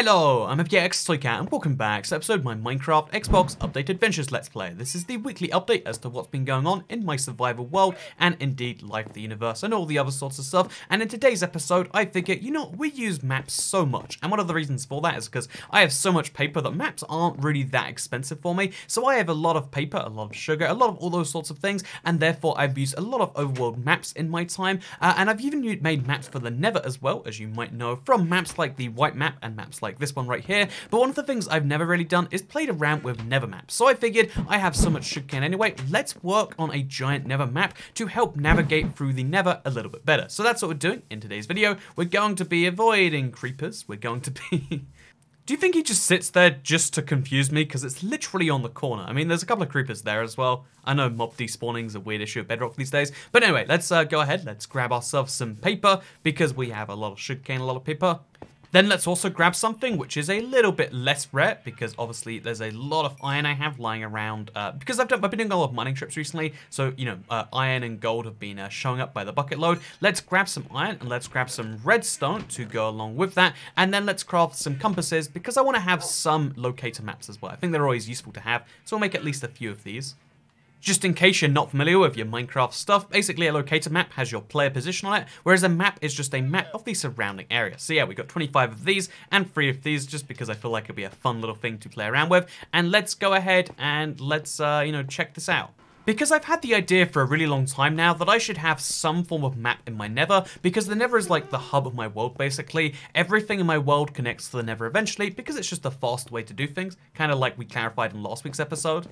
Hello, I'm FTX and welcome back to episode of my Minecraft Xbox Update Adventures Let's Play. This is the weekly update as to what's been going on in my survival world and indeed life, the universe and all the other sorts of stuff. And in today's episode, I figured, we use maps so much. And one of the reasons for that is because I have so much paper that maps aren't really that expensive for me. So I have a lot of paper, a lot of sugar, a lot of all those sorts of things. And therefore I've used a lot of overworld maps in my time. And I've even made maps for the Nether as well, as you might know from maps like the white map and maps like this one right here. But one of the things I've never really done is played around with Nether maps. So I figured I have so much sugarcane anyway, let's work on a giant Nether map to help navigate through the Nether a little bit better. So that's what we're doing in today's video. We're going to be avoiding creepers. We're going to be... Do you think he just sits there just to confuse me? Because it's literally on the corner. I mean, there's a couple of creepers there as well. I know mob despawning's a weird issue of Bedrock these days. But anyway, let's go ahead. Let's grab ourselves some paper because we have a lot of sugarcane, a lot of paper. Then let's also grab something which is a little bit less rare because obviously there's a lot of iron I have lying around because I've been doing a lot of mining trips recently. So, iron and gold have been showing up by the bucket load. Let's grab some iron and let's grab some redstone to go along with that. And then let's craft some compasses because I want to have some locator maps as well. I think they're always useful to have. So we'll make at least a few of these. Just in case you're not familiar with your Minecraft stuff, basically a locator map has your player position on it, whereas a map is just a map of the surrounding area. So yeah, we got 25 of these and 3 of these just because I feel like it'd be a fun little thing to play around with. And let's go ahead and let's, check this out. Because I've had the idea for a really long time now that I should have some form of map in my Nether, because the Nether is like the hub of my world basically. Everything in my world connects to the Nether eventually because it's just the fast way to do things, kind of like we clarified in last week's episode.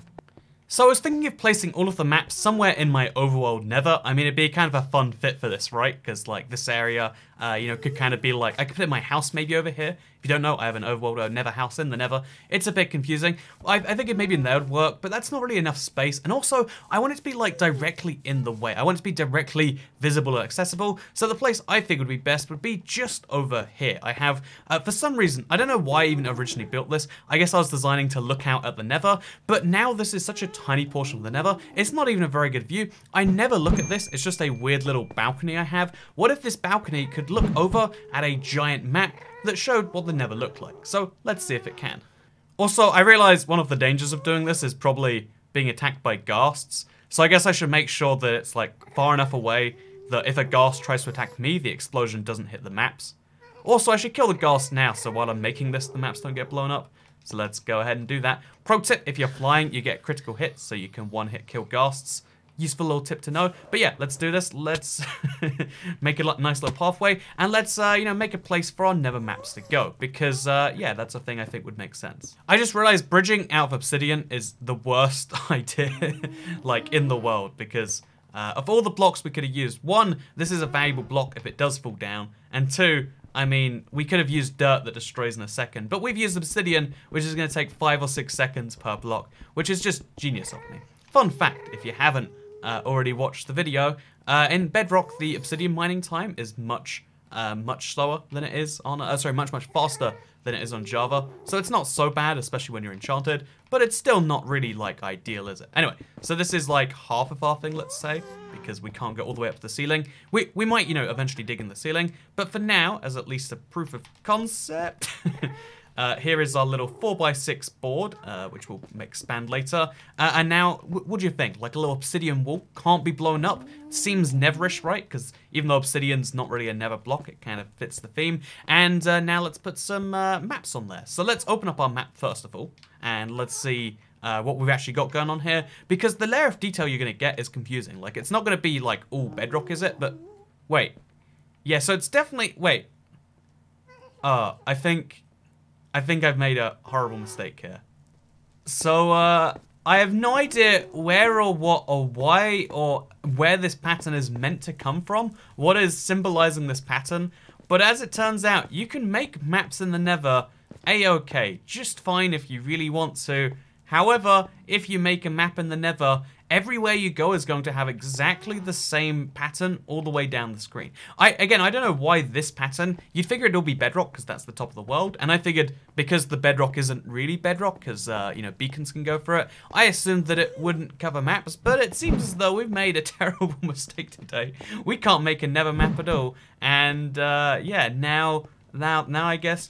So I was thinking of placing all of the maps somewhere in my overworld Nether. I mean, it'd be kind of a fun fit for this, right? Because like this area, could kind of be like, I could put my house maybe over here. If you don't know, I have an overworld Nether house in the Nether. It's a bit confusing. I think it maybe in there would work, but that's not really enough space. And also, I want it to be like directly in the way. I want it to be directly visible and accessible. So the place I figured would be best would be just over here. I have, for some reason, I don't know why I even originally built this. I guess I was designing to look out at the Nether, but now this is such a tiny portion of the Nether. It's not even a very good view. I never look at this. It's just a weird little balcony I have. What if this balcony could look over at a giant map that showed what the Nether looked like? So let's see if it can. Also, I realize one of the dangers of doing this is probably being attacked by ghasts. So I guess I should make sure that it's like far enough away that if a ghast tries to attack me, the explosion doesn't hit the maps. Also, I should kill the ghast now, so while I'm making this, the maps don't get blown up. So let's go ahead and do that. Pro tip, if you're flying, you get critical hits, so you can one-hit kill ghasts. Useful little tip to know. But yeah, let's do this. Let's make a nice little pathway. And let's, make a place for our Nether maps to go. Because, yeah, that's a thing I think would make sense. I just realized bridging out of obsidian is the worst idea, like, in the world. Because of all the blocks we could have used, 1, this is a valuable block if it does fall down. And 2, I mean, we could have used dirt that destroys in a second. But we've used obsidian, which is going to take 5 or 6 seconds per block. Which is just genius of me. Fun fact, if you haven't already watched the video, in Bedrock the obsidian mining time is much slower than it is on much faster than it is on Java, so it's not so bad, especially when you're enchanted, but it's still not really like ideal, is it? Anyway, so this is like half of our thing, let's say, because we can't go all the way up to the ceiling. We might eventually dig in the ceiling, but for now, as at least a proof of concept, here is our little 4x6 board, which we'll expand later. And now, what do you think? Like a little obsidian wall can't be blown up? Seems Netherish, right? Because even though obsidian's not really a Nether block, it kind of fits the theme. And now let's put some maps on there. So let's open up our map first of all, and let's see what we've actually got going on here. Because the layer of detail you're going to get is confusing. Like, it's not going to be like all bedrock, is it? But wait. Yeah, so it's definitely... Wait. I think I've made a horrible mistake here. So, I have no idea where or what or why or where this pattern is meant to come from. What is symbolizing this pattern. But as it turns out, you can make maps in the Nether a-okay. Just fine if you really want to. However, if you make a map in the Nether, everywhere you go is going to have exactly the same pattern all the way down the screen. Again, I don't know why this pattern. You'd figure it'll be bedrock because that's the top of the world. And I figured because the bedrock isn't really bedrock because, beacons can go for it, I assumed that it wouldn't cover maps. But it seems as though we've made a terrible mistake today. We can't make a Nether map at all. And, yeah, now I guess,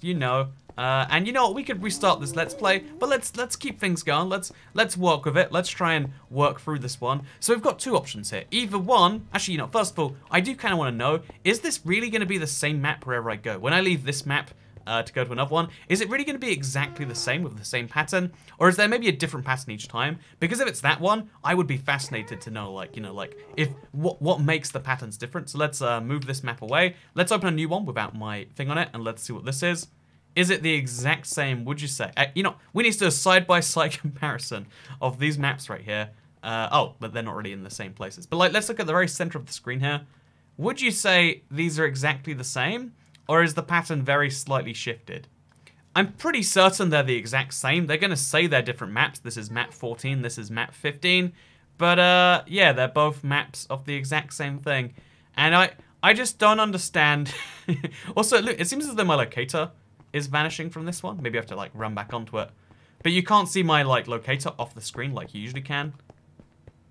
And you know what? We could restart this Let's Play, but let's keep things going. Let's work with it. Let's try and work through this one. So we've got two options here. Either one, actually, you know, first of all, I do kind of want to know, is this really going to be the same map wherever I go? When I leave this map to go to another one, is it really going to be exactly the same with the same pattern? Or is there maybe a different pattern each time? Because if it's that one, I would be fascinated to know, like, you know, like, if what makes the patterns different. So let's move this map away. Let's open a new one without my thing on it, and let's see what this is. Is it the exact same, would you say? You know, we need to do a side-by-side comparison of these maps right here. Oh, but they're not really in the same places. But, like, let's look at the very center of the screen here. Would you say these are exactly the same? Or is the pattern very slightly shifted? I'm pretty certain they're the exact same. They're going to say they're different maps. This is map 14, this is map 15. But, yeah, they're both maps of the exact same thing. And I just don't understand. Also, look, it seems as though my locator is vanishing from this one. Maybe I have to, like, run back onto it. But you can't see my, like, locator off the screen like you usually can.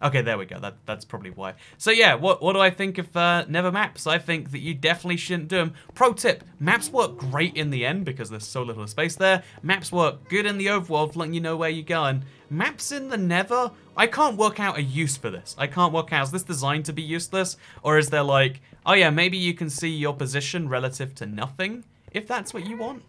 Okay, there we go. That's probably why. So yeah, what do I think of Nether maps? I think that you definitely shouldn't do them. Pro tip, maps work great in the end because there's so little space there. Maps work good in the overworld, letting you know where you're going. Maps in the Nether, I can't work out a use for this. I can't work out, is this designed to be useless? Or is there like, oh yeah, maybe you can see your position relative to nothing, if that's what you want?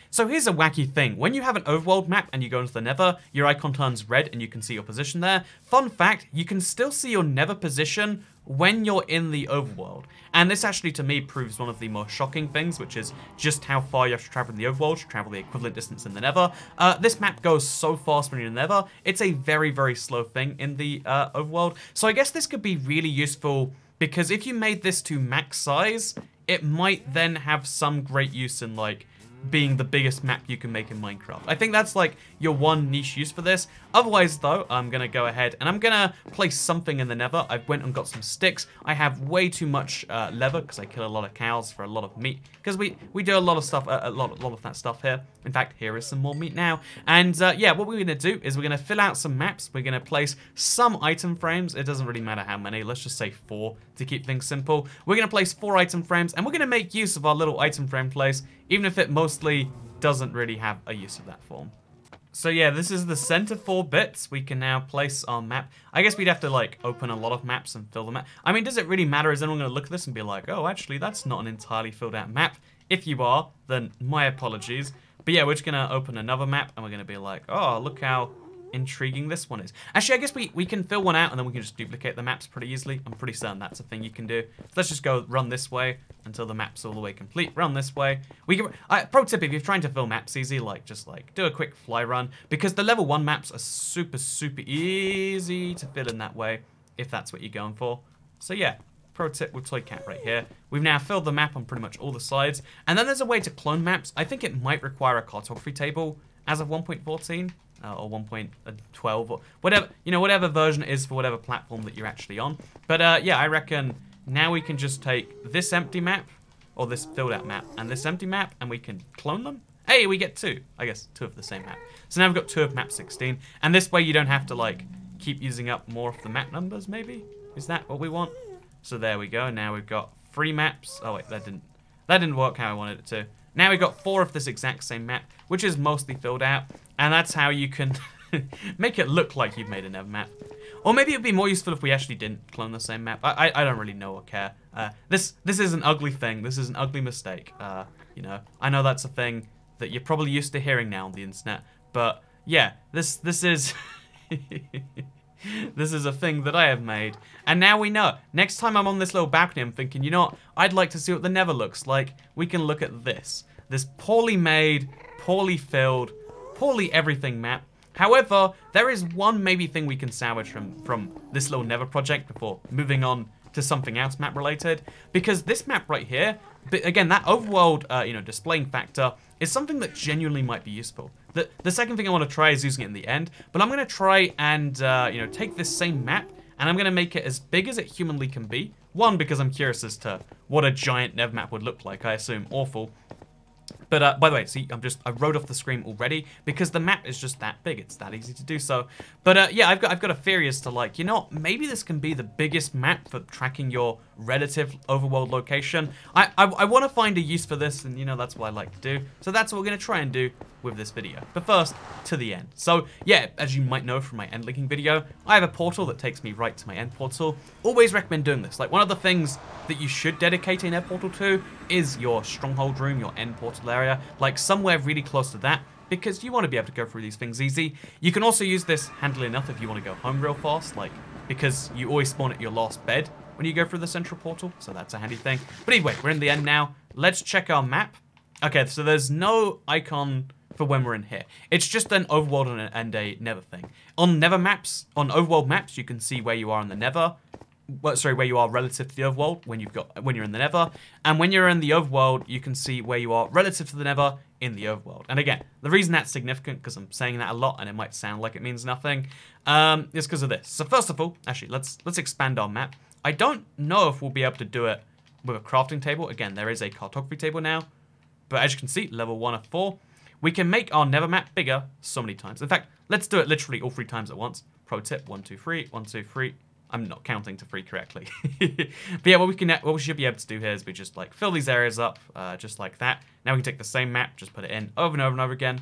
So here's a wacky thing. When you have an overworld map and you go into the Nether, your icon turns red and you can see your position there. Fun fact, you can still see your Nether position when you're in the overworld. And this actually, to me, proves one of the more shocking things, which is just how far you have to travel in the overworld to travel the equivalent distance in the Nether. This map goes so fast when you're in the Nether, it's a very, very slow thing in the overworld. So I guess this could be really useful because if you made this to max size, it might then have some great use in, like, being the biggest map you can make in Minecraft. I think that's like your one niche use for this. Otherwise though, I'm gonna go ahead and I'm gonna place something in the Nether. I went and got some sticks. I have way too much leather because I kill a lot of cows for a lot of meat. Because we do a lot of stuff, a lot of that stuff here. In fact, here is some more meat now. And yeah, what we're gonna do is we're gonna fill out some maps. We're gonna place some item frames. It doesn't really matter how many. Let's just say 4 to keep things simple. We're gonna place 4 item frames and we're gonna make use of our little item frame place, even if it mostly doesn't really have a use of that form. So yeah, this is the center 4 bits. We can now place our map. I guess we'd have to like open a lot of maps and fill them out. I mean, does it really matter? Is anyone gonna look at this and be like, oh, actually, that's not an entirely filled out map? If you are, then my apologies. But yeah, we're just gonna open another map and we're gonna be like, oh, look how intriguing this one is. Actually, I guess we can fill one out and then we can just duplicate the maps pretty easily. I'm pretty certain that's a thing you can do. So let's just go run this way until the map's all the way complete. Run this way. We can. Pro tip: if you're trying to fill maps easy, like just like do a quick fly run because the level 1 maps are super easy to fill in that way if that's what you're going for. So yeah. Pro tip with Toy Cat right here. We've now filled the map on pretty much all the sides. And then there's a way to clone maps. I think it might require a cartography table as of 1.14 or 1.12 or whatever, you know, whatever version it is for whatever platform that you're actually on. But yeah, I reckon now we can just take this empty map or this filled out map and this empty map and we can clone them. Hey, we get 2. I guess 2 of the same map. So now we've got 2 of map 16. And this way you don't have to like keep using up more of the map numbers maybe. Is that what we want? So there we go. Now we've got 3 maps. Oh wait, that didn't work how I wanted it to. Now we've got 4 of this exact same map, which is mostly filled out, and that's how you can make it look like you've made a Nether map. Or maybe it'd be more useful if we actually didn't clone the same map. I don't really know or care. This is an ugly thing. This is an ugly mistake. You know, I know that's a thing that you're probably used to hearing now on the internet, but yeah, this is. This is a thing that I have made. And now we know. Next time I'm on this little balcony, I'm thinking, you know what? I'd like to see what the Nether looks like. We can look at this. This poorly made, poorly filled, poorly everything map. However, there is one maybe thing we can salvage from this little Nether project before moving on to something else map related. Because this map right here, again, that overworld, you know, displaying factor is something that genuinely might be useful. The second thing I want to try is using it in the end, but I'm going to try and, you know, take this same map, and I'm going to make it as big as it humanly can be. One, because I'm curious as to what a giant Nether map would look like. I assume awful. But, by the way, see, I wrote off the screen already, because the map is just that big. It's that easy to do so. But, yeah, I've got a theory as to, like, you know, maybe this can be the biggest map for tracking your relative overworld location. I want to find a use for this, and you know, that's what I like to do. So that's what we're going to try and do with this video. But first, to the end. So yeah, as you might know from my end linking video, I have a portal that takes me right to my end portal. Always recommend doing this. Like, one of the things that you should dedicate an end portal to is your stronghold room, your end portal area, like somewhere really close to that, because you want to be able to go through these things easy. You can also use this handily enough if you want to go home real fast, like, because you always spawn at your last bed when you go through the central portal, so that's a handy thing. But anyway, we're in the end now. Let's check our map. Okay, so there's no icon for when we're in here. It's just an overworld and a Nether thing. On Nether maps, on overworld maps, you can see where you are in the Nether. Well, sorry, where you are relative to the overworld when you're in the Nether, and when you're in the overworld, you can see where you are relative to the Nether in the overworld. And again, the reason that's significant, because I'm saying that a lot and it might sound like it means nothing, is because of this. So first of all, actually, let's expand our map. I don't know if we'll be able to do it with a crafting table. Again, there is a cartography table now, but as you can see, level 1 of 4. We can make our Nether map bigger so many times. In fact, let's do it literally all 3 times at once. Pro tip: 1, 2, 3, 1, 2, 3. I'm not counting to 3 correctly. But yeah, what we should be able to do here is we just like fill these areas up, just like that. Now we can take the same map, just put it in over and over and over again.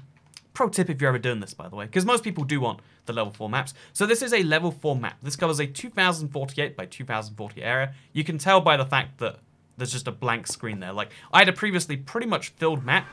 Pro tip if you're ever doing this, by the way, because most people do want the level 4 maps. So this is a level 4 map. This covers a 2048 by 2040 area. You can tell by the fact that there's just a blank screen there. Like, I had a previously pretty much filled map.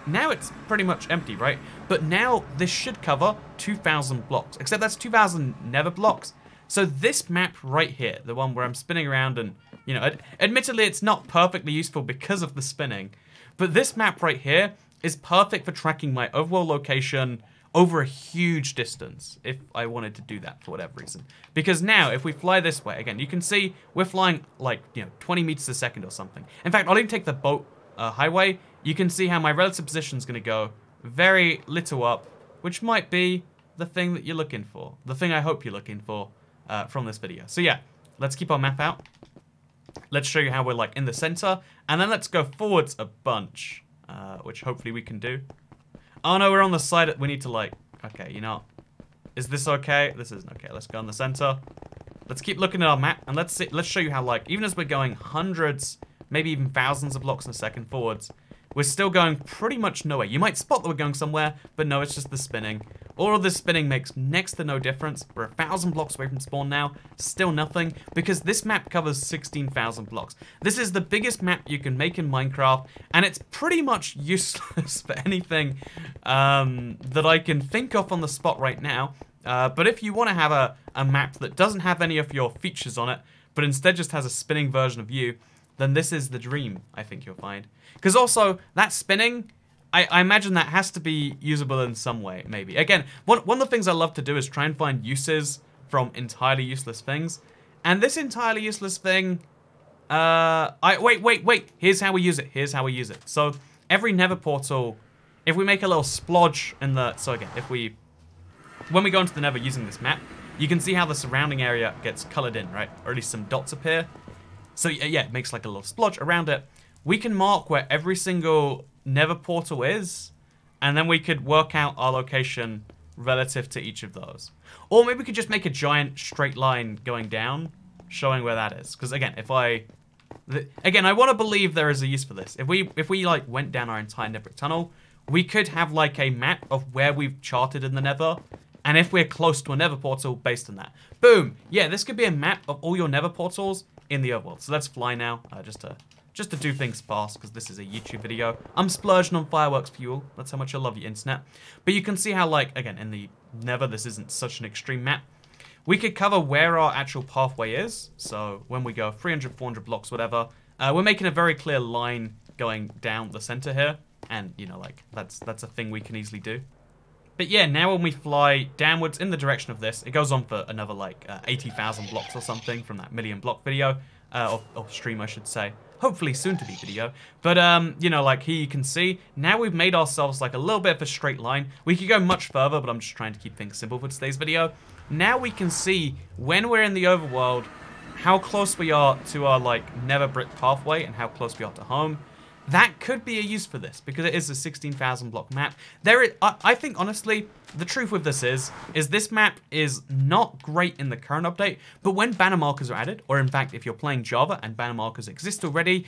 Now it's pretty much empty, right? But now this should cover 2,000 blocks, except that's 2,000 Nether blocks. So this map right here, the one where I'm spinning around and, you know, admittedly it's not perfectly useful because of the spinning, but this map right here is perfect for tracking my overall location over a huge distance if I wanted to do that for whatever reason. Because now, if we fly this way, again, you can see we're flying like, you know, 20 meters a second or something. In fact, I'll even take the boat highway. You can see how my relative position is going to go very little up, which might be the thing that you're looking for. The thing I hope you're looking for. From this video. So yeah, let's keep our map out. Let's show you how we're like in the center, and then let's go forwards a bunch, which hopefully we can do. Oh no, we're on the side. We need to like, okay, you know, is this okay? This isn't okay. Let's go in the center. Let's keep looking at our map, and let's show you how, like, even as we're going hundreds, maybe even thousands of blocks in a second forwards, we're still going pretty much nowhere. You might spot that we're going somewhere, but no, it's just the spinning. All of this spinning makes next to no difference. We're 1,000 blocks away from spawn now. Still nothing, because this map covers 16,000 blocks. This is the biggest map you can make in Minecraft, and it's pretty much useless for anything that I can think of on the spot right now. But if you want to have a map that doesn't have any of your features on it, but instead just has a spinning version of you, then this is the dream, I think you'll find. Because also, that spinning, I imagine that has to be usable in some way, maybe. Again, one of the things I love to do is try and find uses from entirely useless things. And this entirely useless thing, wait. Here's how we use it. So, every Nether portal, if we make a little splodge in the... So again, when we go into the Nether using this map, you can see how the surrounding area gets colored in, right? Or at least some dots appear. So yeah, it makes like a little splodge around it. We can mark where every single Nether portal is, and then we could work out our location relative to each of those. Or maybe we could just make a giant straight line going down, showing where that is. Because again, again, I want to believe there is a use for this. If we like went down our entire Nether tunnel, we could have like a map of where we've charted in the Nether, and if we're close to a Nether portal based on that. Boom! Yeah, this could be a map of all your Nether portals in the overworld. So let's fly now, just to do things fast, because this is a YouTube video. I'm splurging on fireworks for you all. That's how much I love you, internet. But you can see how, like, again, in the Nether, this isn't such an extreme map. We could cover where our actual pathway is. So when we go 300, 400 blocks, whatever, we're making a very clear line going down the center here. And, you know, like, that's a thing we can easily do. But yeah, now when we fly downwards in the direction of this, it goes on for another, like, 80,000 blocks or something from that million block video. Or stream, I should say. Hopefully soon to be video. But, you know, like here you can see, now we've made ourselves like a little bit of a straight line. We could go much further, but I'm just trying to keep things simple for today's video. Now we can see, when we're in the overworld, how close we are to our, like, Nether brick pathway and how close we are to home. that could be a use for this, because it is a 16,000 block map. I think, honestly, the truth with this is this map is not great in the current update, but when banner markers are added, or in fact, if you're playing Java and banner markers exist already,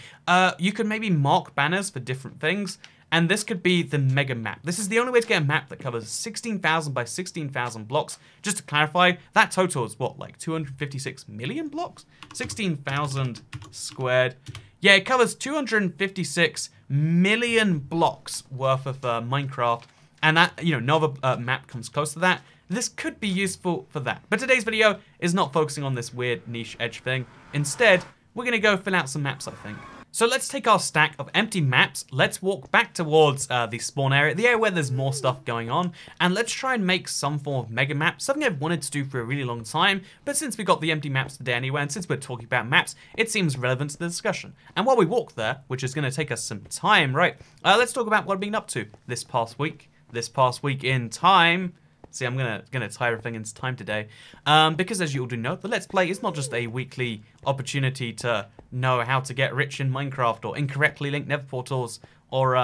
you can maybe mark banners for different things, and this could be the mega map. This is the only way to get a map that covers 16,000 by 16,000 blocks. Just to clarify, that total is what, like 256 million blocks? 16,000 squared. Yeah, it covers 256 million blocks worth of Minecraft, and that, you know, no other map comes close to that. This could be useful for that. But today's video is not focusing on this weird niche edge thing. Instead, we're gonna go fill out some maps, I think. So let's take our stack of empty maps, let's walk back towards the spawn area, the area where there's more stuff going on, and let's try and make some form of mega map, something I've wanted to do for a really long time, but since we got the empty maps today anyway, and since we're talking about maps, it seems relevant to the discussion. And while we walk there, which is going to take us some time, right, let's talk about what I've been up to this past week. This past week in time. See, I'm gonna tie everything into time today, because as you all do know, the Let's Play is not just a weekly opportunity to know how to get rich in Minecraft or incorrectly link Nether portals, or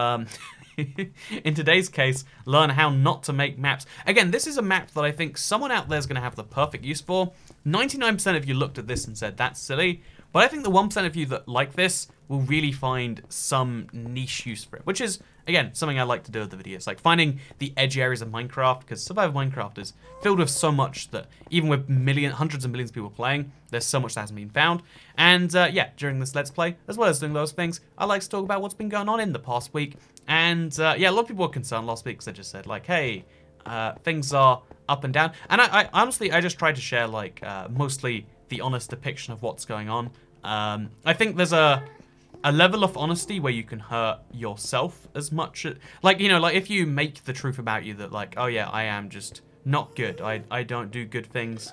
in today's case, learn how not to make maps. Again, this is a map that I think someone out there is gonna have the perfect use for. 99% of you looked at this and said that's silly, but I think the 1% of you that like this will really find some niche use for it, which is, again, something I like to do with the videos, like finding the edge areas of Minecraft, because survival Minecraft is filled with so much that even with hundreds of millions of people playing, there's so much that hasn't been found. And yeah, during this Let's Play, as well as doing those things, I like to talk about what's been going on in the past week. And yeah, a lot of people were concerned last week because I just said, like, hey, things are up and down. And I honestly, I just tried to share, like, mostly the honest depiction of what's going on. I think there's a level of honesty where you can hurt yourself as much. Like, you know, like if you make the truth about you that, like, oh yeah, I am just not good. I don't do good things.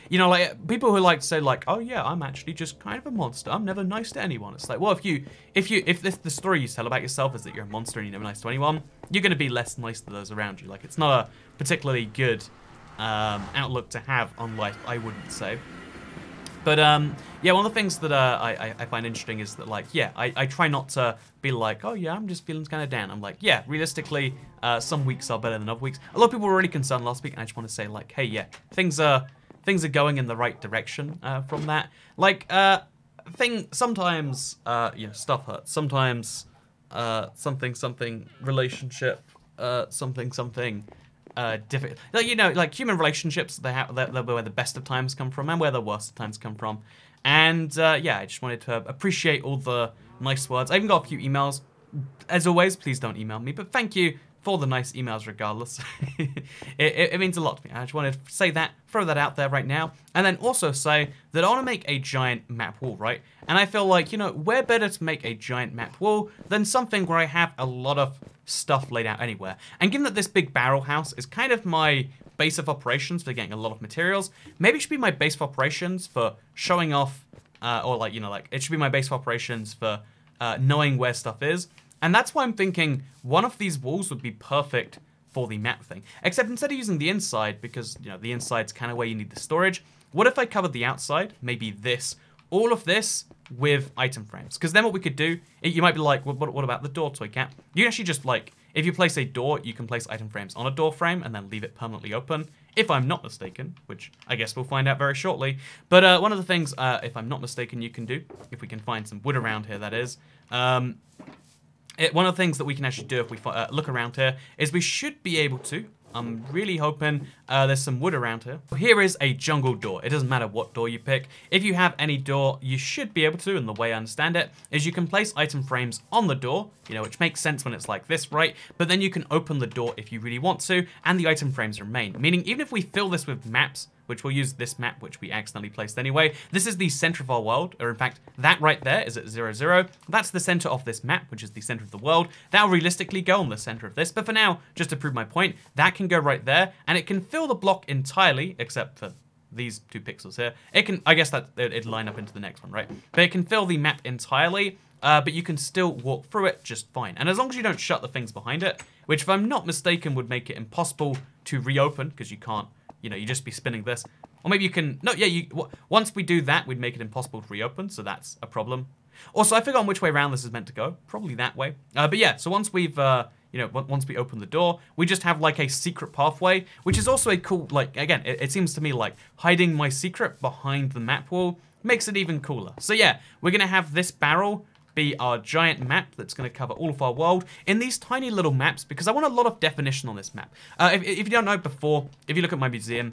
You know, like people who like to say, like, oh yeah, I'm actually just kind of a monster. I'm never nice to anyone. It's like, well, if the story you tell about yourself is that you're a monster and you're never nice to anyone, you're going to be less nice to those around you. Like, it's not a particularly good outlook to have on life, I wouldn't say. But yeah, one of the things that I find interesting is that, like, yeah, I try not to be like, oh yeah, I'm just feeling kind of down. I'm like, yeah, realistically, some weeks are better than other weeks. A lot of people were already concerned last week, and I just want to say, like, hey, yeah, things are going in the right direction from that. Like, sometimes you know, stuff hurts. Sometimes something relationship something. Difficult. Like, you know, like human relationships, they're where the best of times come from and where the worst of times come from. And yeah, I just wanted to appreciate all the nice words. I even got a few emails. As always, please don't email me, but thank you for the nice emails regardless. it means a lot to me. I just wanted to say that, throw that out there right now, and then also say that I want to make a giant map wall, right? And I feel like, you know, where better to make a giant map wall than something where I have a lot of stuff laid out anywhere. And given that this big barrel house is kind of my base of operations for getting a lot of materials, maybe it should be my base of operations for showing off, or like, you know, like it should be my base of operations for knowing where stuff is. And that's why I'm thinking one of these walls would be perfect for the map thing. Except instead of using the inside, because, you know, the inside's kind of where you need the storage, what if I covered the outside, maybe this, all of this with item frames? Because then what we could do, you might be like, what about the door, Toy Cat? You can actually just, like, if you place a door, you can place item frames on a door frame and then leave it permanently open, if I'm not mistaken, which I guess we'll find out very shortly. But one of the things, if I'm not mistaken, you can do, if we can find some wood around here, that is, one of the things that we can actually do if we look around here is we should be able to, I'm really hoping there's some wood around here. Here is a jungle door. It doesn't matter what door you pick. If you have any door, you should be able to, and the way I understand it, is you can place item frames on the door, you know, which makes sense when it's like this, right? But then you can open the door if you really want to, and the item frames remain. Meaning, even if we fill this with maps, which we'll use this map, which we accidentally placed anyway. This is the center of our world, or in fact, that right there is at 0, 0. That's the center of this map, which is the center of the world. That'll realistically go on the center of this, but for now, just to prove my point, that can go right there, and it can fill the block entirely, except for these 2 pixels here. It can, I guess that it'd line up into the next one, right? But it can fill the map entirely, but you can still walk through it just fine. And as long as you don't shut the things behind it, which if I'm not mistaken would make it impossible to reopen, because you can't, you know, you just be spinning this. Or maybe you can, no, yeah, once we do that, we'd make it impossible to reopen, so that's a problem. Also, I've forgotten which way around this is meant to go. Probably that way. But yeah, so once we've, once we open the door, we just have like a secret pathway, which is also a cool, like, again, it seems to me like hiding my secret behind the map wall makes it even cooler. So yeah, we're going to have this barrel be our giant map that's going to cover all of our world in these tiny little maps, because I want a lot of definition on this map. If you don't know before, if you look at my museum,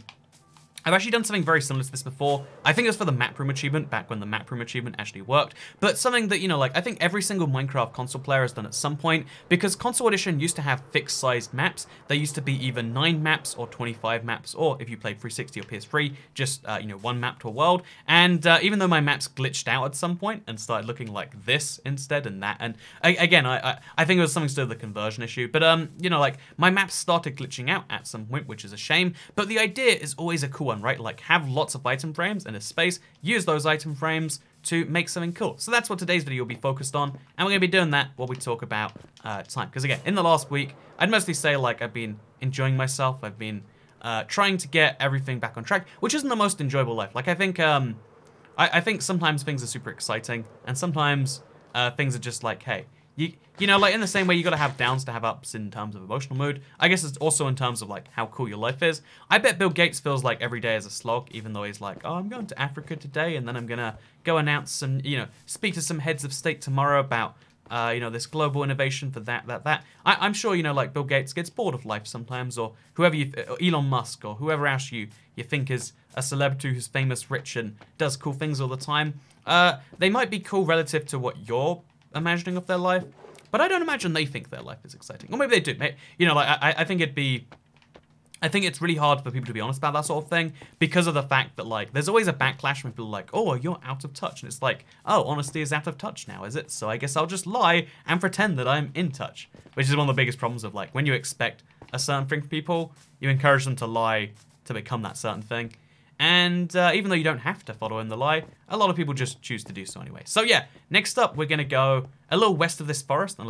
I've actually done something very similar to this before. I think it was for the map room achievement, back when the map room achievement actually worked. But something that, like, I think every single Minecraft console player has done at some point, because console edition used to have fixed sized maps. They used to be either 9 maps or 25 maps, or if you played 360 or PS3, just, 1 map to a world. And even though my maps glitched out at some point and started looking like this instead and that, and again, I think it was something to do with the conversion issue. But, like, my maps started glitching out at some point, which is a shame. But the idea is always a cool one, right? Like, have lots of item frames in a space, use those item frames to make something cool. So that's what today's video will be focused on, and we're going to be doing that while we talk about time. Because again, in the last week, I'd mostly say, like, I've been enjoying myself. I've been trying to get everything back on track, which isn't the most enjoyable life. Like, I think I think sometimes things are super exciting, and sometimes things are just like, hey, like, in the same way you gotta have downs to have ups in terms of emotional mood, I guess it's also in terms of, like, how cool your life is. I bet Bill Gates feels like every day is a slog, even though he's like, oh, I'm going to Africa today, and then I'm gonna go announce some, speak to some heads of state tomorrow about, this global innovation for that. I'm sure, like, Bill Gates gets bored of life sometimes, or whoever or Elon Musk, or whoever else you think is a celebrity who's famous, rich, and does cool things all the time. They might be cool relative to what you're imagining of their life, but I don't imagine they think their life is exciting. Or maybe they do. I think it's really hard for people to be honest about that sort of thing, because of the fact that, like, there's always a backlash when people are like, oh, you're out of touch. And it's like, oh, honesty is out of touch now, is it? So I guess I'll just lie and pretend that I'm in touch. Which is one of the biggest problems of, like, when you expect a certain thing from people, you encourage them to lie to become that certain thing. And even though you don't have to follow in the lie, a lot of people just choose to do so anyway. So yeah, next up, we're going to go a little west of this forest, and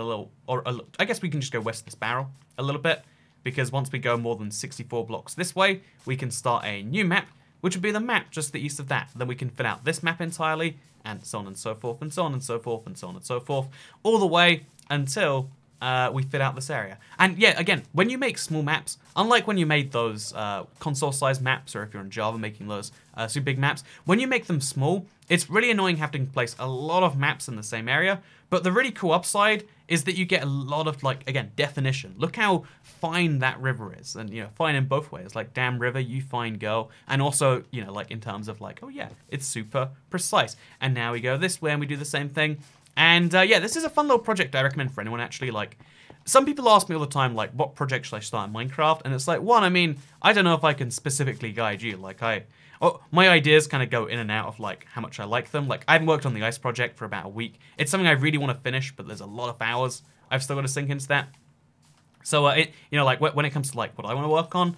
I guess we can just go west of this barrel a little bit, because once we go more than 64 blocks this way, we can start a new map, which would be the map just to the east of that. Then we can fill out this map entirely, and so on and so forth, and so on and so forth, and so on and so forth, all the way until we fit out this area. And yeah, again, when you make small maps, unlike when you made those console-sized maps, or if you're in Java making those super big maps, when you make them small, it's really annoying having to place a lot of maps in the same area. But the really cool upside is that you get a lot of, like, again, definition. Look how fine that river is, and, fine in both ways. Like, damn river, you fine girl. And also, like, in terms of, like, oh yeah, it's super precise. And now we go this way and we do the same thing. And yeah, this is a fun little project I recommend for anyone, actually. Like, some people ask me all the time, like, what project should I start in Minecraft? And it's like, one, I don't know if I can specifically guide you. Like, my ideas kind of go in and out of, like, how much I like them. Like, I haven't worked on the ice project for about a week. It's something I really want to finish, but there's a lot of hours I've still got to sink into that. So, like, when it comes to, like, what I want to work on,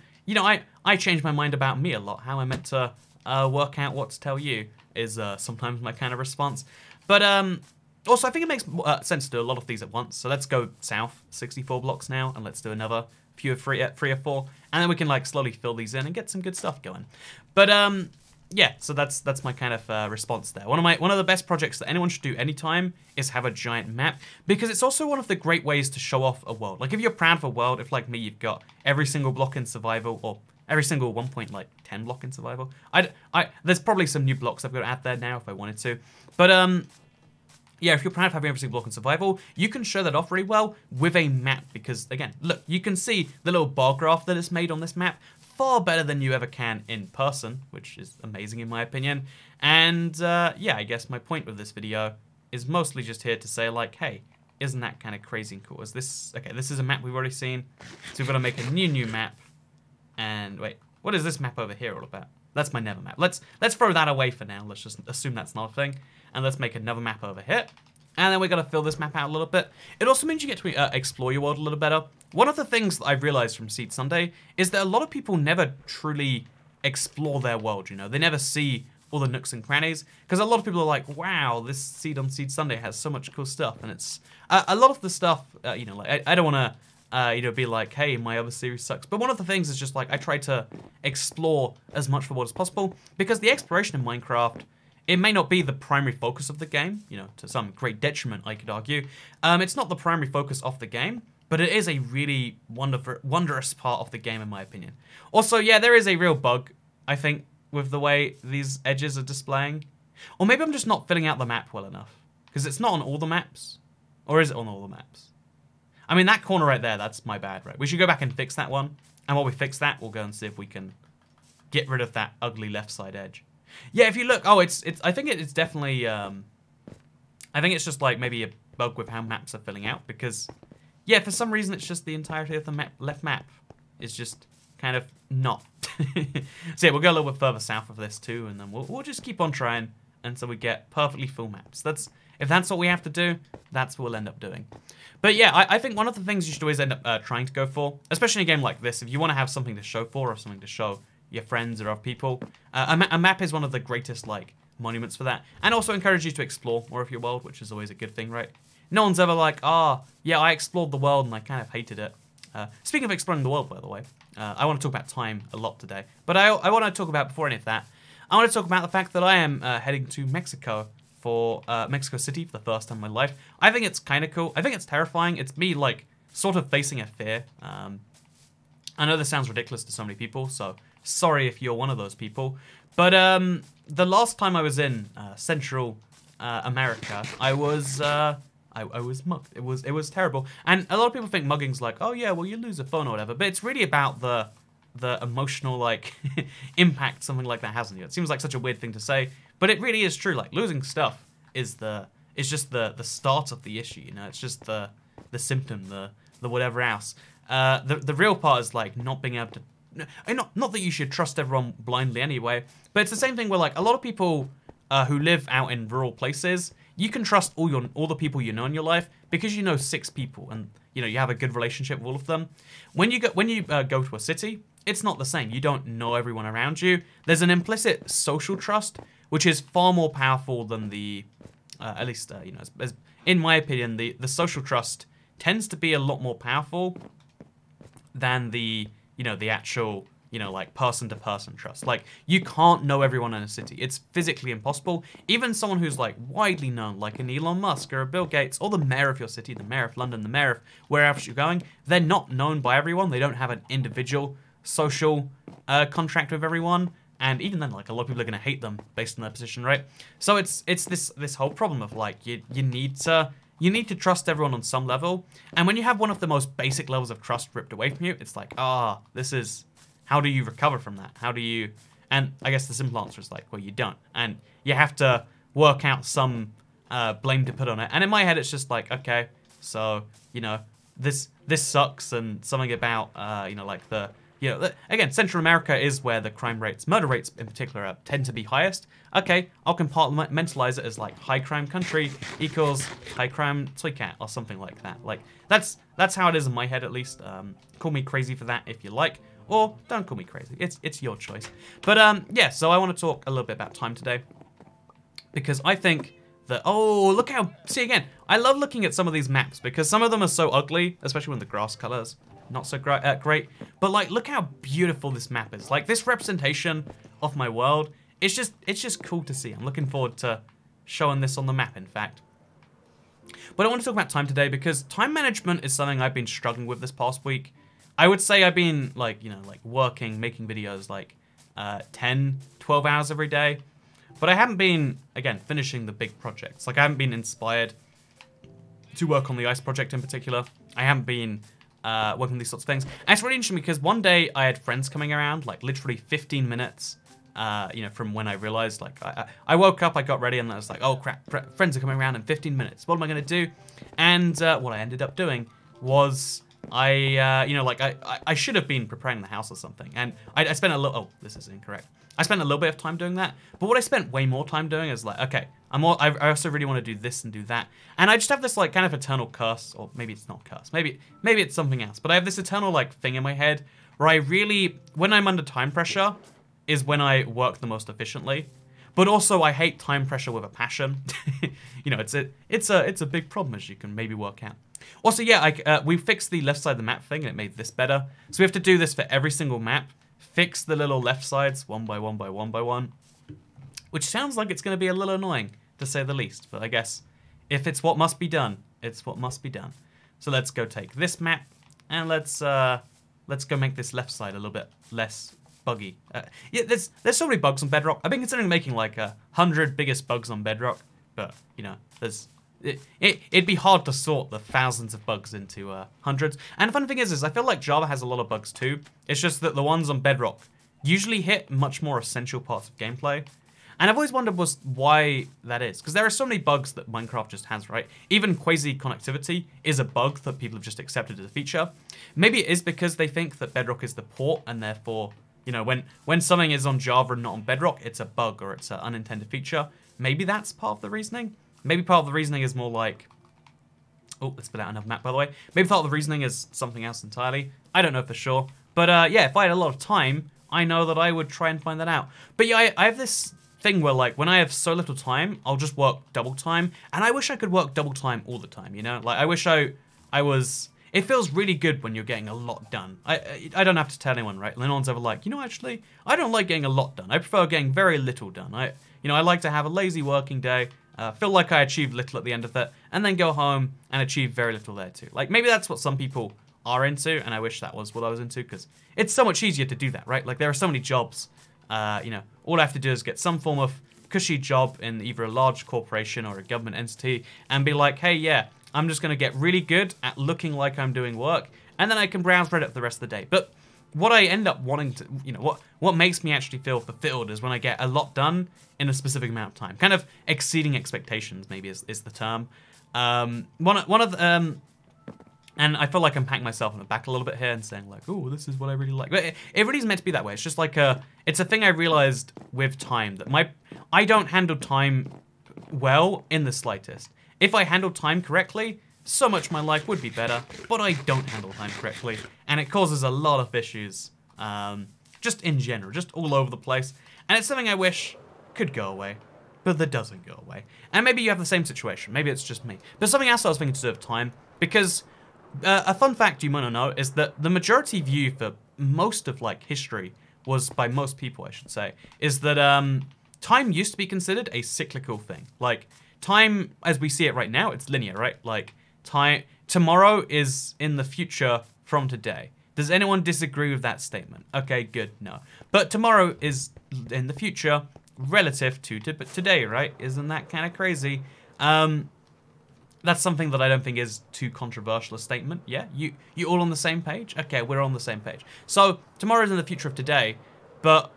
I change my mind about me a lot. How I'm meant to work out what to tell you is sometimes my kind of response. But, also, I think it makes sense to do a lot of these at once. So let's go south 64 blocks now, and let's do another few of three or four, and then we can, like, slowly fill these in and get some good stuff going. But yeah, so that's my kind of response there. One of the best projects that anyone should do anytime is have a giant map, because it's also one of the great ways to show off a world. Like, if you're proud of a world, if, like me, you've got every single block in survival, or every single 1.10 block in survival. There's probably some new blocks I've got to add there now if I wanted to, but yeah, if you're proud of having every single block in survival, you can show that off really well with a map, because, again, look, you can see the little bar graph that is made on this map far better than you ever can in person, which is amazing in my opinion. And yeah, I guess my point with this video is mostly just here to say, like, hey, isn't that kind of crazy and cool? Okay, this is a map we've already seen, so we've got to make a new map. And wait, what is this map over here all about? That's my Nether map. Let's throw that away for now. Let's just assume that's not a thing. And let's make another map over here. And then we're going to fill this map out a little bit. It also means you get to explore your world a little better. One of the things that I've realized from Seed Sunday is that a lot of people never truly explore their world, They never see all the nooks and crannies. Because a lot of people are like, wow, this Seed on Seed Sunday has so much cool stuff. And it's a lot of the stuff, like, I don't want to be like, hey, my other series sucks. But one of the things is just, like, I try to explore as much of the world as possible, because the exploration in Minecraft it may not be the primary focus of the game, you know, to some great detriment, I could argue. It's not the primary focus of the game, but it is a really wondrous part of the game, in my opinion. Also, yeah, there is a real bug, I think, with the way these edges are displaying. Or maybe I'm just not filling out the map well enough, because it's not on all the maps. Or is it on all the maps? I mean, that corner right there, that's my bad, right? We should go back and fix that one. And while we fix that, we'll go and see if we can get rid of that ugly left side edge. Yeah, if you look, oh, it's. I think it's definitely. I think it's just like maybe a bug with how maps are filling out, because, yeah, for some reason it's just the entirety of the left map is just kind of not. So yeah, we'll go a little bit further south of this too, and then we'll just keep on trying until we get perfectly full maps. If that's what we have to do, that's what we'll end up doing. But yeah, I think one of the things you should always end up trying to go for, especially in a game like this, if you want to have something to show for or something to show your friends or other people, a map is one of the greatest like monuments for that, and also encourage you to explore more of your world, which is always a good thing, right? No one's ever like, yeah, I explored the world and I kind of hated it. Speaking of exploring the world, by the way, I want to talk about time a lot today, but I want to talk about, before any of that, I want to talk about the fact that I am heading to Mexico for Mexico City for the first time in my life. I think it's kind of cool. I think it's terrifying. It's me, like, sort of facing a fear. I know this sounds ridiculous to so many people, so sorry if you're one of those people. But the last time I was in Central America, I was mugged. It was terrible. And a lot of people think mugging's like, oh yeah, well, you lose a phone or whatever. But it's really about the emotional, like, impact something like that has on you. It seems like such a weird thing to say, but it really is true. Like, losing stuff is just the start of the issue, you know? It's just the symptom, the whatever else. The real part is, like, not being able to... Not that you should trust everyone blindly anyway, but it's the same thing where, like, a lot of people who live out in rural places, you can trust all the people you know in your life because you know 6 people and, you know, you have a good relationship with all of them. When you go to a city, it's not the same. You don't know everyone around you. There's an implicit social trust, which is far more powerful than the, at least, you know, in my opinion, the social trust tends to be a lot more powerful than the, you know, the actual, you know, like, person-to-person trust. Like, you can't know everyone in a city. It's physically impossible. Even someone who's, like, widely known, like an Elon Musk or a Bill Gates, or the mayor of your city, the mayor of London, the mayor of wherever you're going, they're not known by everyone. They don't have an individual social contract with everyone. And even then, like, a lot of people are going to hate them based on their position, right? So it's this whole problem of, like, you need to trust everyone on some level. And when you have one of the most basic levels of trust ripped away from you, it's like, this is... How do you recover from that? How do you... And I guess the simple answer is like, well, you don't. And you have to work out some blame to put on it. And in my head, it's just like, okay, so, you know, this sucks, and something about, you know, like the... You know, again, Central America is where the crime rates, murder rates in particular, tend to be highest. Okay, I'll compartmentalize it as, like, high crime country equals high crime toy cat or something like that. Like, that's how it is in my head, at least. Call me crazy for that if you like. Or don't call me crazy. It's your choice. But yeah, so I want to talk a little bit about time today, because I think that, look how, see again, I love looking at some of these maps because some of them are so ugly, especially when the grass colors not so great. But, like, look how beautiful this map is. Like, this representation of my world, it's just cool to see. I'm looking forward to showing this on the map, in fact. But I want to talk about time today because time management is something I've been struggling with this past week. I would say I've been, like, you know, like, working, making videos, like, 10, 12 hours every day. But I haven't been, again, finishing the big projects. Like, I haven't been inspired to work on the ice project in particular. I haven't been working on these sorts of things. And it's really interesting because one day I had friends coming around, like, literally 15 minutes, you know, from when I realized, like, I woke up, I got ready, and I was like, oh, crap, friends are coming around in 15 minutes. What am I going to do? And what I ended up doing was... you know, like, I should have been preparing the house or something. And I spent a little... this is incorrect. I spent a little bit of time doing that. But what I spent way more time doing is, like, okay, I also really want to do this and do that. And I just have this, like, kind of eternal curse. Or maybe it's not curse. Maybe it's something else. But I have this eternal, like, thing in my head where I really... When I'm under time pressure is when I work the most efficiently. But also, I hate time pressure with a passion. You know, it's a big problem, as you can maybe work out. Also, yeah, we fixed the left side of the map thing, and it made this better. So we have to do this for every single map. Fix the little left sides one by one by one by one. which sounds like it's going to be a little annoying, to say the least. But I guess if it's what must be done, it's what must be done. So let's go take this map, and let's go make this left side a little bit less buggy. Yeah, there's so many bugs on Bedrock. I've been considering making like 100 biggest bugs on Bedrock, but you know, it'd be hard to sort the thousands of bugs into hundreds. And the fun thing is I feel like Java has a lot of bugs too. It's just that the ones on Bedrock usually hit much more essential parts of gameplay. And I've always wondered why that is. Because there are so many bugs that Minecraft just has, right? Even quasi-connectivity is a bug that people have just accepted as a feature. Maybe it is because they think that Bedrock is the port, and therefore, you know, when something is on Java and not on Bedrock, it's a bug or it's an unintended feature. Maybe that's part of the reasoning. Maybe part of the reasoning is more like... Oh, let's put out another map, by the way. Maybe part of the reasoning is something else entirely. I don't know for sure. But yeah, if I had a lot of time, I know that I would try and find that out. But yeah, I have this thing where, like, when I have so little time, I'll just work double time. And I wish I could work double time all the time, you know? Like, I wish I was... It feels really good when you're getting a lot done. I don't have to tell anyone, right? No one's ever like, you know, actually, I don't like getting a lot done. I prefer getting very little done. I like to have a lazy working day, feel like I achieved little at the end of that, and then go home and achieve very little there too. Like, maybe that's what some people are into, and I wish that was what I was into, because it's so much easier to do that, right? Like, there are so many jobs. You know, all I have to do is get some form of cushy job in either a large corporation or a government entity and be like, hey, yeah, I'm just going to get really good at looking like I'm doing work, and then I can browse Reddit for the rest of the day. But what I end up wanting to, you know, what makes me actually feel fulfilled is when I get a lot done in a specific amount of time. Kind of exceeding expectations, maybe is the term. And I feel like I'm patting myself on the back a little bit here and saying like, oh, this is what I really like. But it really is meant to be that way. It's just like it's a thing I realized with time that I don't handle time well in the slightest. If I handled time correctly, so much my life would be better, but I don't handle time correctly. And it causes a lot of issues, just in general, just all over the place. And it's something I wish could go away, but that doesn't go away. And maybe you have the same situation. Maybe it's just me. But something else I was thinking to do with time, because a fun fact you might not know is that the majority view for most of like history was, by most people I should say, is that time used to be considered a cyclical thing. Like time as we see it right now, it's linear, right? Like tomorrow is in the future from today. Does anyone disagree with that statement? Okay, good, no. But tomorrow is in the future relative to today, right? Isn't that kind of crazy? That's something that I don't think is too controversial a statement. Yeah, you all on the same page? Okay, we're on the same page. So tomorrow is in the future of today, but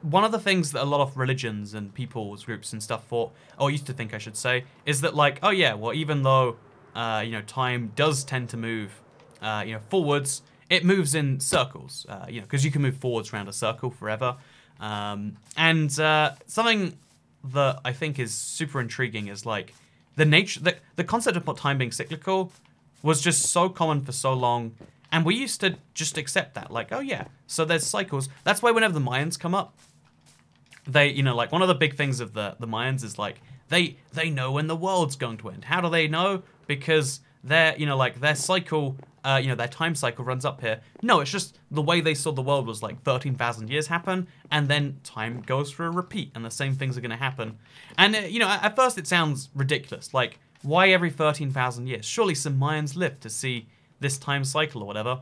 one of the things that a lot of religions and people's groups and stuff thought, or used to think I should say, is that like, oh yeah, well even though you know, time does tend to move you know, forwards, it moves in circles, you know, because you can move forwards around a circle forever. And something that I think is super intriguing is like the concept of time being cyclical was just so common for so long, and we used to just accept that, like, oh yeah, so there's cycles. That's why whenever the Mayans come up, they, you know, like one of the big things of the Mayans is like they know when the world's going to end. How do they know? Because their, you know, like their cycle, you know, their time cycle runs up here. No, it's just the way they saw the world was like 13,000 years happen, and then time goes for a repeat, and the same things are going to happen. And, you know, at first it sounds ridiculous. Like, why every 13,000 years? Surely some Mayans lived to see this time cycle or whatever.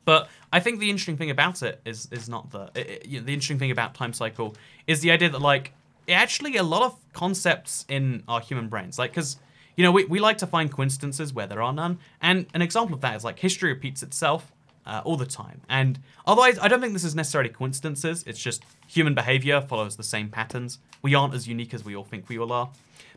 But I think the interesting thing about it is not you know, the interesting thing about time cycle is the idea that, like, actually a lot of concepts in our human brains, like, because, you know, we like to find coincidences where there are none, and an example of that is like history repeats itself all the time. And although I don't think this is necessarily coincidences, it's just human behavior follows the same patterns. We aren't as unique as we all think we all are.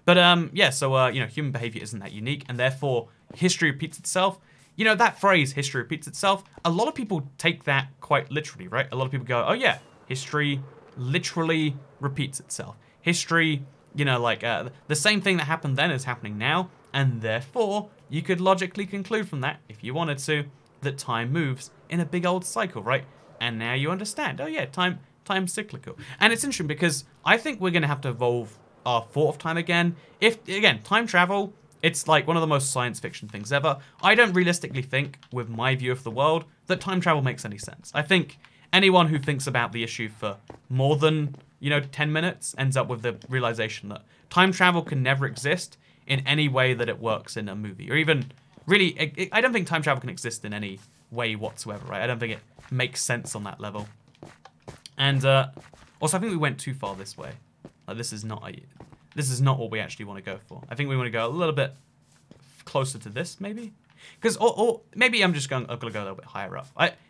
But yeah, so you know, human behavior isn't that unique, and therefore history repeats itself. You know, that phrase, history repeats itself, a lot of people take that quite literally, right? A lot of people go, oh yeah, history literally repeats itself. History, you know, like the same thing that happened then is happening now, and therefore you could logically conclude from that, if you wanted to, that time moves in a big old cycle, right? And now you understand, oh yeah, time's cyclical. And it's interesting because I think we're going to have to evolve our thought of time again. If, again, time travel, it's like one of the most science fiction things ever. I don't realistically think, with my view of the world, that time travel makes any sense. I think anyone who thinks about the issue for more than, 10 minutes ends up with the realization that time travel can never exist in any way that it works in a movie. Or even, really, I don't think time travel can exist in any way whatsoever, right? I don't think it makes sense on that level. And also, I think we went too far this way. Like, this is not what we actually want to go for. I think we want to go a little bit closer to this, maybe? Because, or maybe I'm going to go a little bit higher up.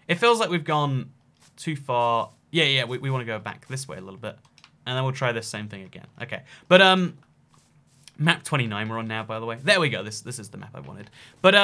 It feels like we've gone too far. Yeah, we want to go back this way a little bit. And then we'll try this same thing again. Okay, but map 29 we're on now, by the way. There we go. This is the map I wanted. But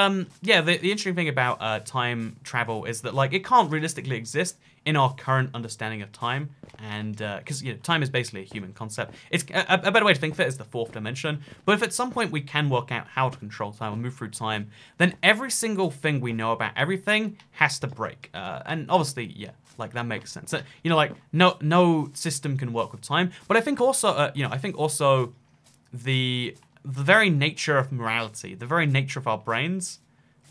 yeah, the interesting thing about time travel is that like it can't realistically exist in our current understanding of time, and because time is basically a human concept. It's a better way to think of it is the fourth dimension. But if at some point we can work out how to control time or move through time, then every single thing we know about everything has to break. And obviously, yeah. Like that makes sense. Like no system can work with time. But I think also, the very nature of morality, the very nature of our brains,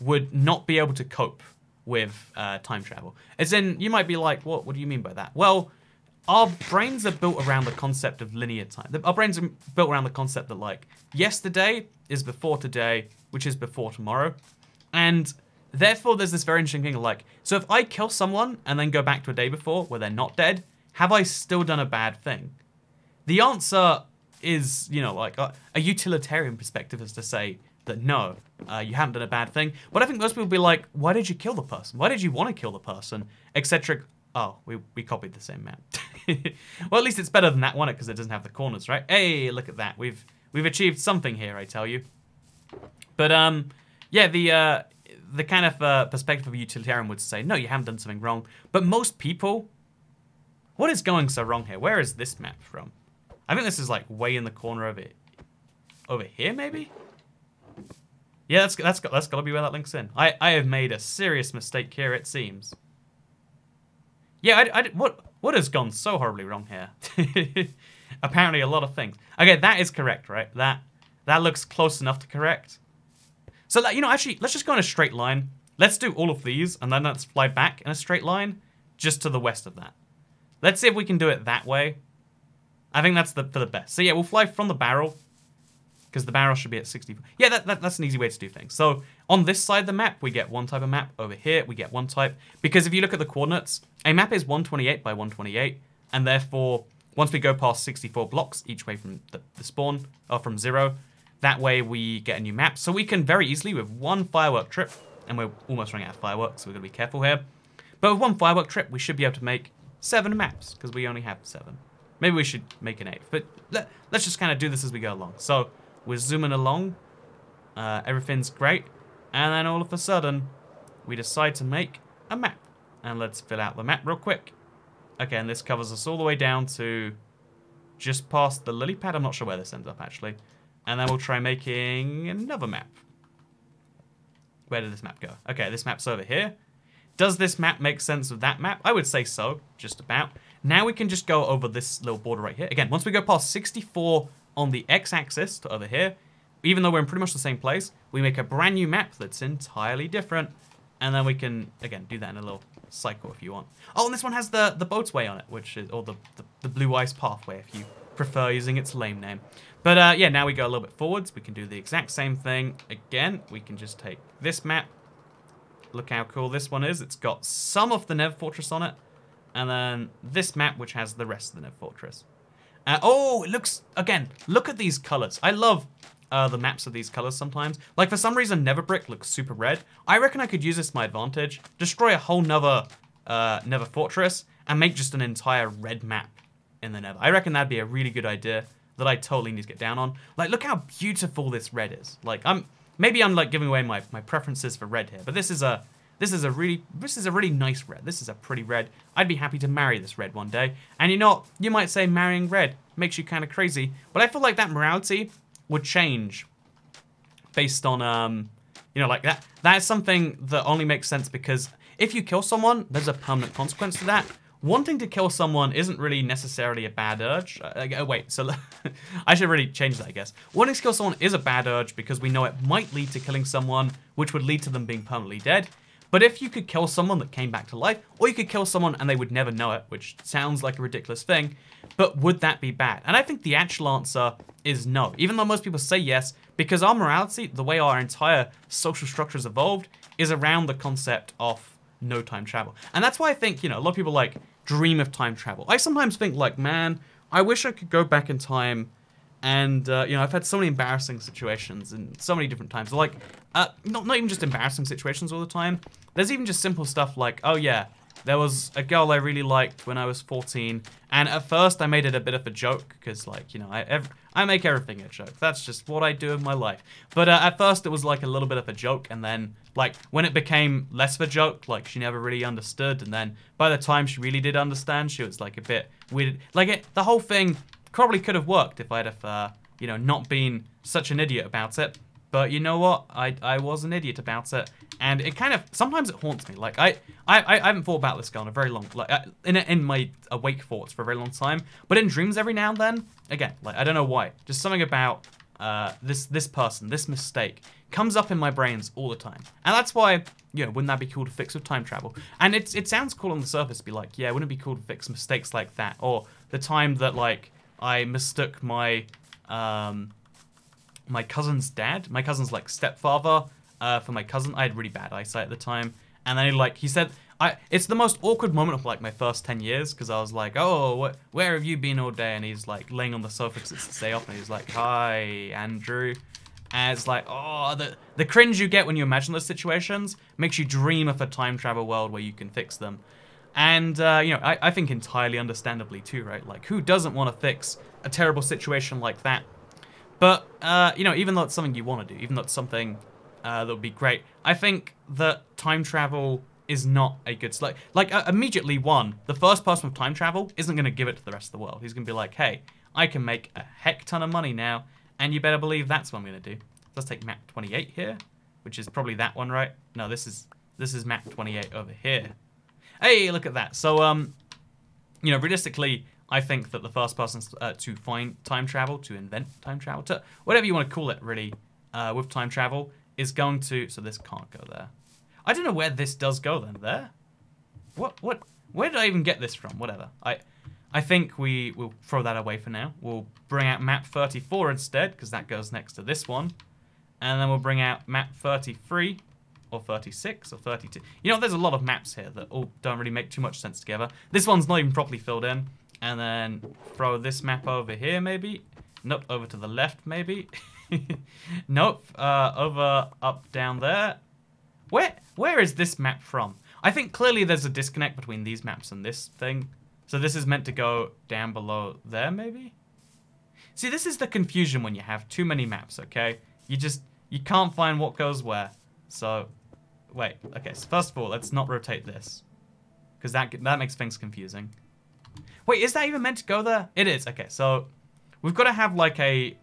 would not be able to cope with time travel. As in, you might be like, what do you mean by that? Well, our brains are built around the concept of linear time. Our brains are built around the concept that like yesterday is before today, which is before tomorrow, and therefore, there's this very interesting thing like, so if I kill someone and then go back to a day before where they're not dead, have I still done a bad thing? The answer is, like a utilitarian perspective is to say that no, you haven't done a bad thing. But I think most people will be like, why did you kill the person? Why did you want to kill the person? Etc. Oh, we copied the same map. Well, at least it's better than that one because it doesn't have the corners, right? Hey, look at that. We've achieved something here, I tell you. But yeah, the kind of perspective of a utilitarian would say, no, you haven't done something wrong. But most people, what is going so wrong here? Where is this map from? I think this is like way in the corner of it. Over here, maybe? Yeah, that's got to be where that links in. I have made a serious mistake here, it seems. Yeah, what has gone so horribly wrong here? Apparently a lot of things. Okay, that is correct, right? That looks close enough to correct. So, actually, let's just go in a straight line. Let's do all of these, and then let's fly back in a straight line just to the west of that. Let's see if we can do it that way. I think that's for the best. So, yeah, we'll fly from the barrel, because the barrel should be at 60. Yeah, that's an easy way to do things. So, on this side of the map, we get one type of map. Over here, we get one type. Because if you look at the coordinates, a map is 128 by 128, and therefore, once we go past 64 blocks each way from the spawn, or from 0, that way we get a new map. So we can very easily, with one firework trip, and we're almost running out of fireworks, so we've got to be careful here. But with one firework trip, we should be able to make 7 maps, because we only have 7. Maybe we should make an 8th, but let's just kind of do this as we go along. So we're zooming along, everything's great, and then all of a sudden, we decide to make a map. And let's fill out the map real quick. Okay, and this covers us all the way down to just past the lily pad. I'm not sure where this ends up, actually. And then we'll try making another map. Where did this map go? Okay, this map's over here. Does this map make sense with that map? I would say so, just about. Now we can just go over this little border right here. Again, once we go past 64 on the x-axis to over here, even though we're in pretty much the same place, we make a brand new map that's entirely different. And then we can, again, do that in a little cycle if you want. Oh, and this one has the boatway on it, which is, or the blue ice pathway if you prefer using its lame name. But yeah, now we go a little bit forwards. We can do the exact same thing again. We can just take this map. Look how cool this one is. It's got some of the Nether Fortress on it. And then this map, which has the rest of the Nether Fortress. Oh, it looks, again, look at these colors. I love the maps of these colors sometimes. Like, for some reason, Nether Brick looks super red. I reckon I could use this to my advantage. Destroy a whole Nether Fortress and make just an entire red map in the Nether. I reckon that'd be a really good idea that I totally need to get down on. Like, look how beautiful this red is. Like, maybe I'm like giving away my preferences for red here, but this is a really nice red. This is a pretty red. I'd be happy to marry this red one day. And you might say marrying red makes you kind of crazy, but I feel like that morality would change based on like that. That's something that only makes sense because if you kill someone, there's a permanent consequence to that. Wanting to kill someone isn't really necessarily a bad urge. Wait, so I should really change that, I guess. Wanting to kill someone is a bad urge because we know it might lead to killing someone, which would lead to them being permanently dead. But if you could kill someone that came back to life, or you could kill someone and they would never know it, which sounds like a ridiculous thing, but would that be bad? And I think the actual answer is no, even though most people say yes, because our morality, the way our entire social structure has evolved, is around the concept of no time travel. And that's why I think, you know, a lot of people like dream of time travel. I sometimes think like, man, I wish I could go back in time. And, you know, I've had so many embarrassing situations in so many different times. Like, not even just embarrassing situations all the time. There's even just simple stuff like, oh yeah, there was a girl I really liked when I was 14. And at first I made it a bit of a joke because, like, you know, I make everything a joke. That's just what I do in my life. But at first it was like a little bit of a joke. And then, like, when it became less of a joke, like, she never really understood. And then by the time she really did understand, she was like a bit weird. Like, the whole thing probably could have worked if I'd have, you know, not been such an idiot about it. But you know what? I was an idiot about it. And it kind of, sometimes it haunts me. Like, I haven't thought about this girl in a very long, like, in my awake thoughts for a very long time. But in dreams every now and then, again, like, I don't know why. Just something about this person, this mistake, comes up in my brains all the time. And that's why, you know, wouldn't that be cool to fix with time travel? And it sounds cool on the surface to be like, yeah, wouldn't it be cool to fix mistakes like that? Or the time that, like, I mistook my my cousin's dad, my cousin's like stepfather, for my cousin. I had really bad eyesight at the time, and then he said, it's the most awkward moment of like my first 10 years because I was like, oh, where have you been all day? And he's like laying on the sofa because it's his day off, and he's like, hi, Andrew. And it's like, oh, the cringe you get when you imagine those situations makes you dream of a time travel world where you can fix them. And, you know, I think entirely understandably too, right? Like, who doesn't want to fix a terrible situation like that? But, you know, even though it's something you want to do, even though it's something that would be great, I think that time travel is not a good... immediately, the first person with time travel isn't going to give it to the rest of the world. He's going to be like, hey, I can make a heck ton of money now, and you better believe that's what I'm going to do. Let's take map 28 here, which is probably that one, right? No, this is map 28 over here. Hey, look at that. So, you know, realistically, I think that the first person to find time travel, to invent time travel, to whatever you want to call it, really, with time travel, is going to... So this can't go there. I don't know where this does go then. There? Where did I even get this from? Whatever. I think we'll throw that away for now. We'll bring out map 34 instead, because that goes next to this one. And then we'll bring out map 33. Or 36, or 32. You know, there's a lot of maps here that all don't really make too much sense together. This one's not even properly filled in. And then throw this map over here, maybe. Nope, over to the left, maybe. Nope, over, up, down there. Where is this map from? I think clearly there's a disconnect between these maps and this thing. So this is meant to go down below there, maybe? See, this is the confusion when you have too many maps, okay? You can't find what goes where. So... Wait, okay, so first of all, let's not rotate this. Because that makes things confusing. Wait, is that even meant to go there? It is, okay, so... We've got to have, like, a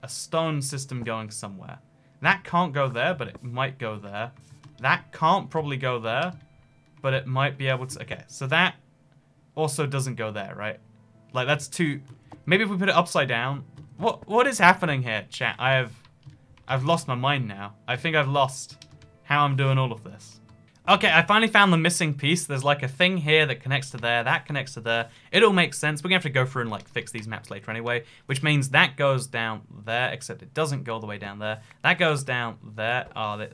stone system going somewhere. That can't go there, but it might go there. That can't probably go there, but it might be able to... Okay, so that also doesn't go there, right? Like, that's too... Maybe if we put it upside down... What is happening here, chat? I've lost my mind now. I think I've lost... how I'm doing all of this. Okay, I finally found the missing piece. There's like a thing here that connects to there, that connects to there. It all makes sense. We're gonna have to go through and like fix these maps later anyway, which means that goes down there, except it doesn't go all the way down there. That goes down there. Oh,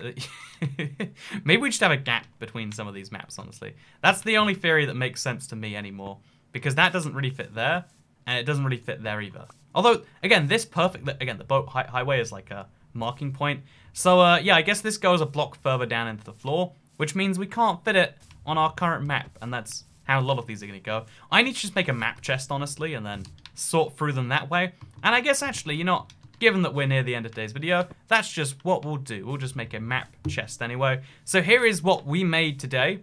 maybe we just have a gap between some of these maps, honestly. That's the only theory that makes sense to me anymore, because that doesn't really fit there, and it doesn't really fit there either. Although, again, the boat highway is like a marking point. So, yeah, I guess this goes a block further down into the floor, which means we can't fit it on our current map, and that's how a lot of these are going to go. I need to just make a map chest, honestly, and then sort through them that way. And I guess, actually, you know, given that we're near the end of today's video, that's just what we'll do. We'll just make a map chest anyway. So here is what we made today.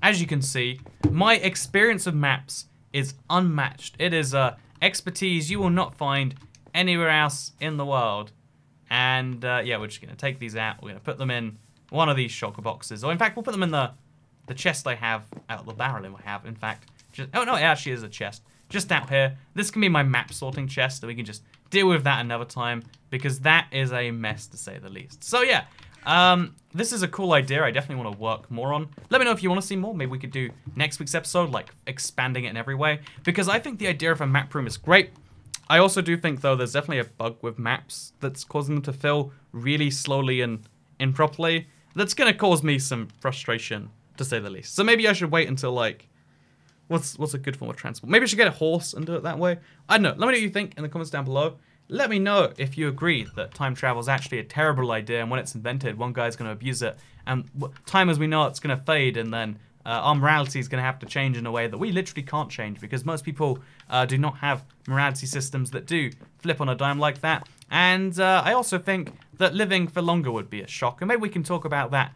As you can see, my experience of maps is unmatched. It is expertise you will not find anywhere else in the world. And, yeah, we're just going to take these out. We're going to put them in one of these shulker boxes. Or, in fact, we'll put them in the chest I have, out the barrel I have, in fact. Oh, no, it actually is a chest. Just out here. This can be my map sorting chest, and we can just deal with that another time, because that is a mess, to say the least. So, yeah, This is a cool idea. I definitely want to work more on. Let me know if you want to see more. Maybe we could do next week's episode, like expanding it in every way. Because I think the idea of a map room is great. I also do think, though, there's definitely a bug with maps that's causing them to fill really slowly and improperly. That's going to cause me some frustration, to say the least. So maybe I should wait until, like, what's a good form of transport? Maybe I should get a horse and do it that way. I don't know. Let me know what you think in the comments down below. Let me know if you agree that time travel is actually a terrible idea, and when it's invented, one guy's going to abuse it, and time as we know it's going to fade, and then our morality is going to have to change in a way that we literally can't change, because most people do not have morality systems that do flip on a dime like that. And I also think that living for longer would be a shock, and maybe we can talk about that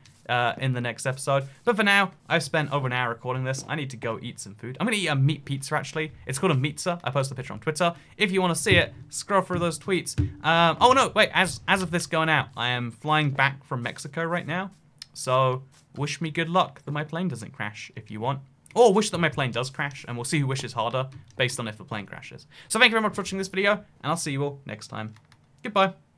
in the next episode. But for now, I've spent over an hour recording this. I need to go eat some food. I'm going to eat a meat pizza, actually. It's called a pizza. I posted a picture on Twitter. If you want to see it, scroll through those tweets. Oh, no, wait. As of this going out, I am flying back from Mexico right now. So wish me good luck that my plane doesn't crash if you want. Or wish that my plane does crash, and we'll see who wishes harder based on if the plane crashes. So thank you very much for watching this video, and I'll see you all next time. Goodbye.